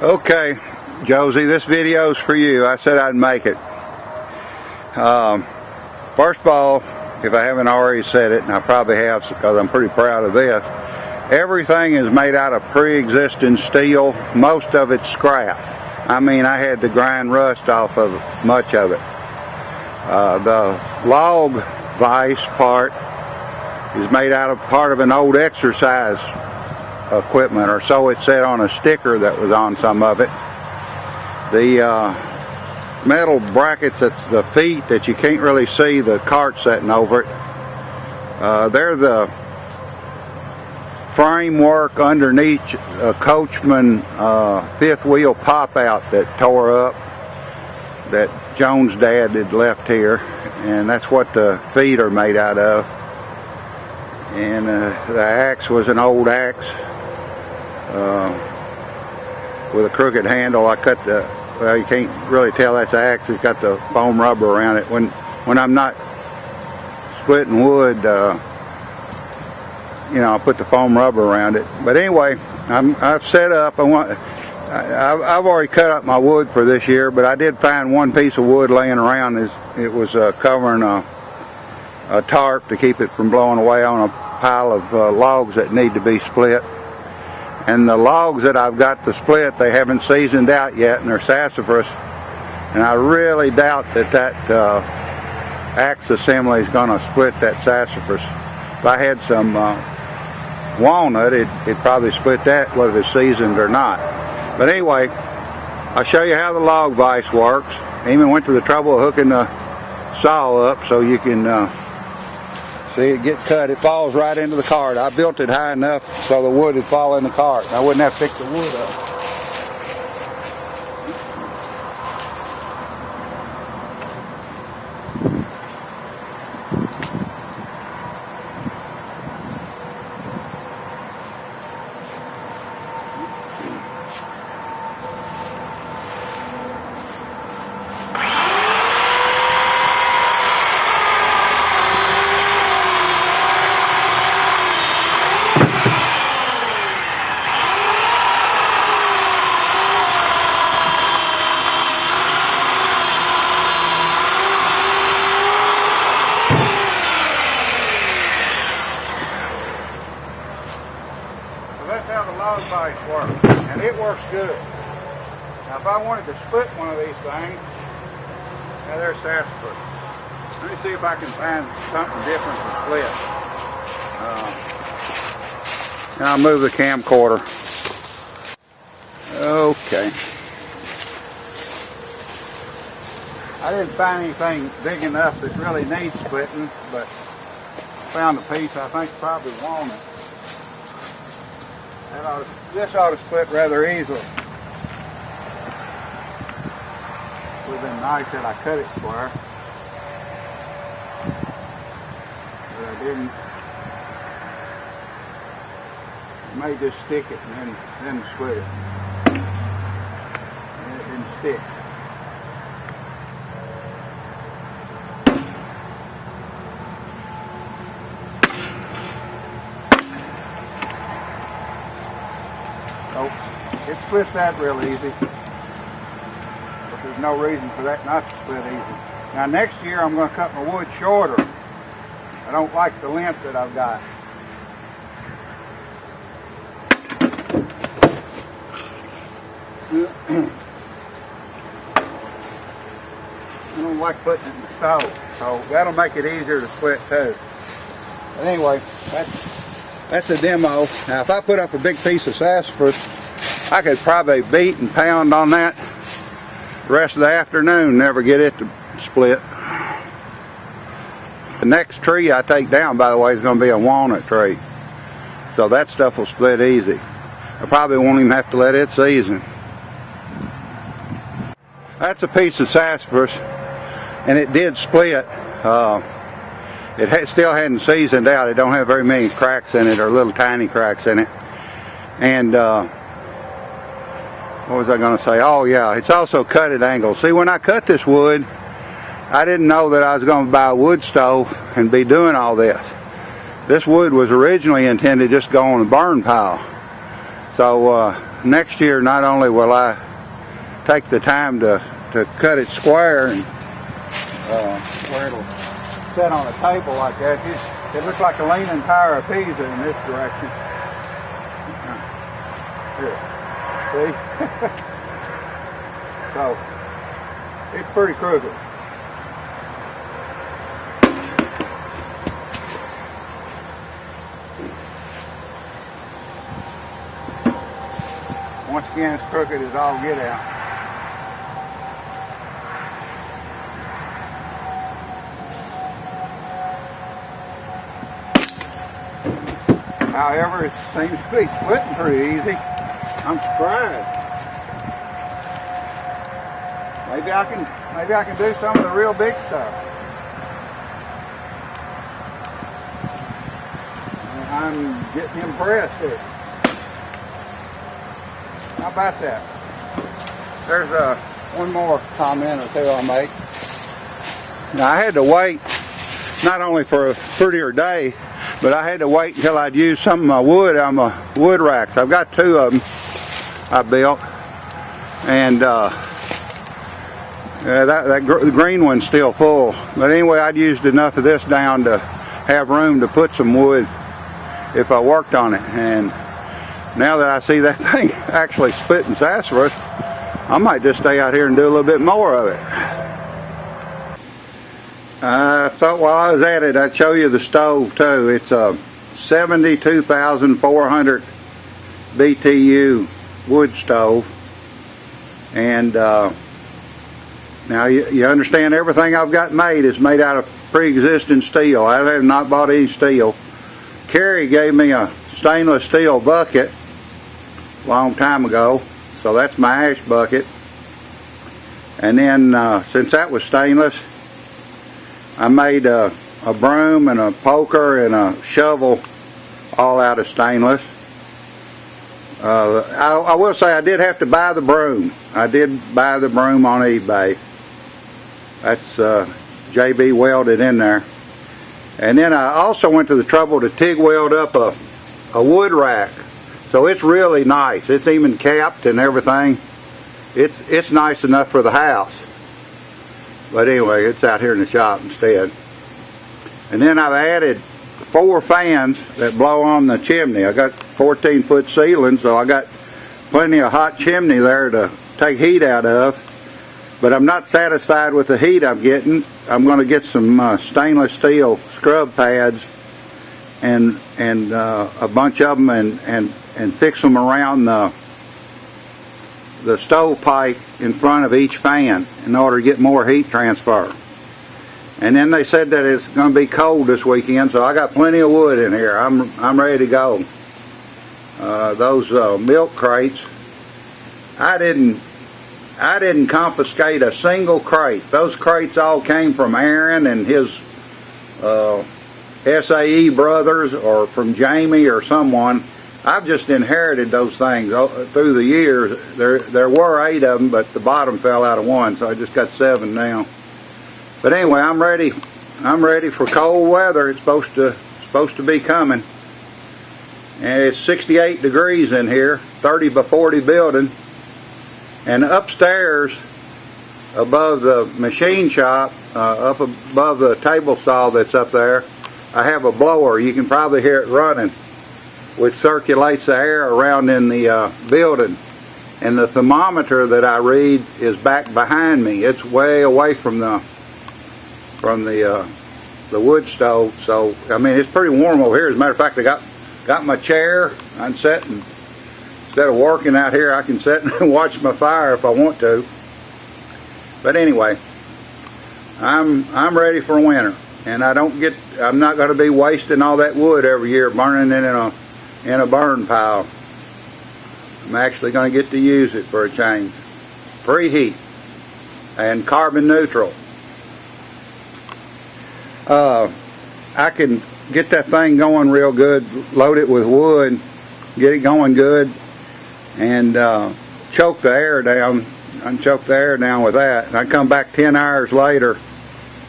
Okay, Josie, this video's for you. I said I'd make it. First of all, if I haven't already said it, and I probably have because I'm pretty proud of this, everything is made out of pre-existing steel. Most of it's scrap. I mean, I had to grind rust off of much of it. The log vise part is made out of part of an old exercise equipment, or so it said on a sticker that was on some of it. The metal brackets at the feet that you can't really see the cart setting over it, they're the framework underneath a Coachman fifth wheel pop out that tore up, that Jones' dad had left here, and that's what the feet are made out of. And the axe was an old axe with a crooked handle. I cut the, well, you can't really tell that's an axe. It's got the foam rubber around it. When I'm not splitting wood, you know, I put the foam rubber around it. But anyway, I've set up. I've already cut up my wood for this year, but I did find one piece of wood laying around. It was covering a tarp to keep it from blowing away on a pile of logs that need to be split. And the logs that I've got to split, they haven't seasoned out yet, and they're sassafras. And I really doubt that axe assembly is going to split that sassafras. If I had some walnut, it'd probably split that, whether it's seasoned or not. But anyway, I'll show you how the log vise works. I even went to the trouble of hooking the saw up so you can see it get cut. It falls right into the cart. I built it high enough so the wood would fall in the cart. I wouldn't have to pick the wood up. That's how the log vise works, and it works good. Now if I wanted to split one of these things, now there's sassafras. Let me see if I can find something different to split. Now I'll move the camcorder. Okay. I didn't find anything big enough that really needs splitting, but found a piece I think probably walnut. This ought to split rather easily. Would have been nice that I cut it square, but I didn't. I may just stick it and then split it. And it didn't stick. So it splits that real easy, but there's no reason for that not to split easy. Now next year I'm going to cut my wood shorter. I don't like the length that I've got. I don't like putting it in the stove, so that'll make it easier to split too. But anyway, that's a demo. Now if I put up a big piece of sassafras, I could probably beat and pound on that the rest of the afternoon, never get it to split. The next tree I take down, by the way, is going to be a walnut tree. So that stuff will split easy. I probably won't even have to let it season. That's a piece of sassafras, and it did split. It still hadn't seasoned out. It don't have very many cracks in it, or little tiny cracks in it. And what was I going to say? Oh yeah, it's also cut at angles. See, when I cut this wood, I didn't know that I was going to buy a wood stove and be doing all this. This wood was originally intended just to go on the burn pile. So next year, not only will I take the time to cut it square and where it'll sit on a table like that. It looks like a leaning tower of Pisa in this direction. Here, see? So it's pretty crooked. Once again, it's crooked as all get out. However, it seems to be splitting pretty easy. I'm surprised. Maybe I can do some of the real big stuff. I'm getting impressed here. How about that? There's one more comment or two I'll make. Now, I had to wait not only for a prettier day, but I had to wait until I'd use some of my wood on my wood racks. I've got 2 of them I built, and that green one's still full. But anyway, I'd used enough of this down to have room to put some wood if I worked on it. And now that I see that thing actually splitting sassafras, I might just stay out here and do a little bit more of it. I thought while I was at it, I'd show you the stove too. It's a 72,400 BTU wood stove. And now you understand everything I've got made is made out of pre-existing steel. I have not bought any steel. Carrie gave me a stainless steel bucket a long time ago, so that's my ash bucket. And then since that was stainless, I made a broom and a poker and a shovel all out of stainless. I will say I did have to buy the broom. I did buy the broom on eBay. That's JB welded in there. And then I also went to the trouble to TIG weld up a wood rack. So it's really nice. It's even capped and everything. It's nice enough for the house. But anyway, it's out here in the shop instead. And then I've added 4 fans that blow on the chimney. I got 14-foot ceiling, so I got plenty of hot chimney there to take heat out of. But I'm not satisfied with the heat I'm getting. I'm going to get some stainless steel scrub pads and a bunch of them and fix them around the stovepipe in front of each fan in order to get more heat transfer. And then they said that it's going to be cold this weekend, so I got plenty of wood in here. I'm ready to go. Those milk crates, I didn't confiscate a single crate. Those crates all came from Aaron and his SAE brothers, or from Jamie or someone. I've just inherited those things through the years. There were 8 of them, but the bottom fell out of one, so I just got 7 now. But anyway, I'm ready. I'm ready for cold weather. It's supposed to be coming. And it's 68 degrees in here, 30 by 40 building. And upstairs, above the machine shop, up above the table saw that's up there, I have a blower. You can probably hear it running, which circulates the air around in the building. And the thermometer that I read is back behind me. It's way away from the wood stove. So I mean, it's pretty warm over here. As a matter of fact, I got my chair. I'm sitting. Instead of working out here, I can sit and watch my fire if I want to. But anyway, I'm ready for winter, and I'm not going to be wasting all that wood every year, burning it in a burn pile. I'm actually going to get to use it for a change. Preheat and carbon neutral. I can get that thing going real good, load it with wood, get it going good, and choke the air down. I choke the air down with that. And I come back 10 hours later,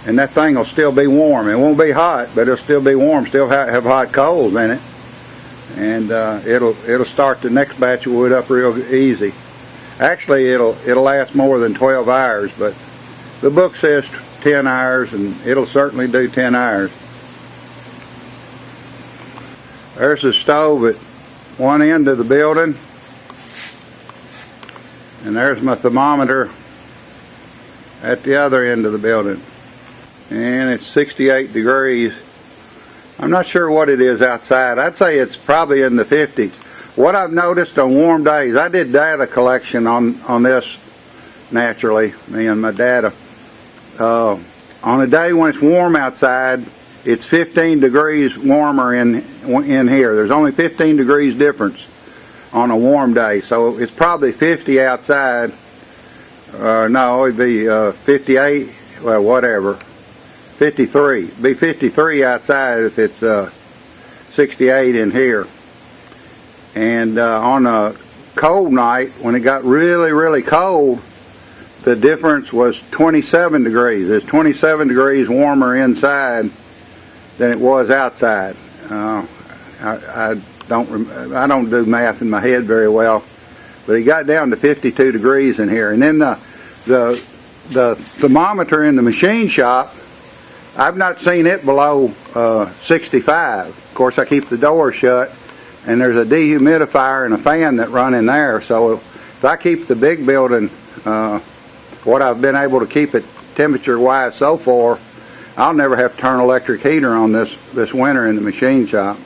and that thing will still be warm. It won't be hot, but it'll still be warm. Still have hot coals in it. and it'll start the next batch of wood up real easy. Actually, it'll last more than 12 hours, but the book says 10 hours, and it'll certainly do 10 hours. There's the stove at one end of the building, and there's my thermometer at the other end of the building, and it's 68 degrees. I'm not sure what it is outside. I'd say it's probably in the 50s. What I've noticed on warm days, I did data collection on this naturally, me and my data. On a day when it's warm outside, it's 15 degrees warmer in here. There's only 15 degrees difference on a warm day, so it's probably 50 outside. No, it'd be 58, well, whatever. 53. It'd be 53 outside if it's 68 in here. And on a cold night, when it got really, really cold, the difference was 27 degrees. It's 27 degrees warmer inside than it was outside. I don't do math in my head very well, but it got down to 52 degrees in here. And then the thermometer in the machine shop, I've not seen it below 65. Of course, I keep the door shut, and there's a dehumidifier and a fan that run in there. So if I keep the big building, what I've been able to keep it temperature-wise so far, I'll never have to turn electric heater on this winter in the machine shop.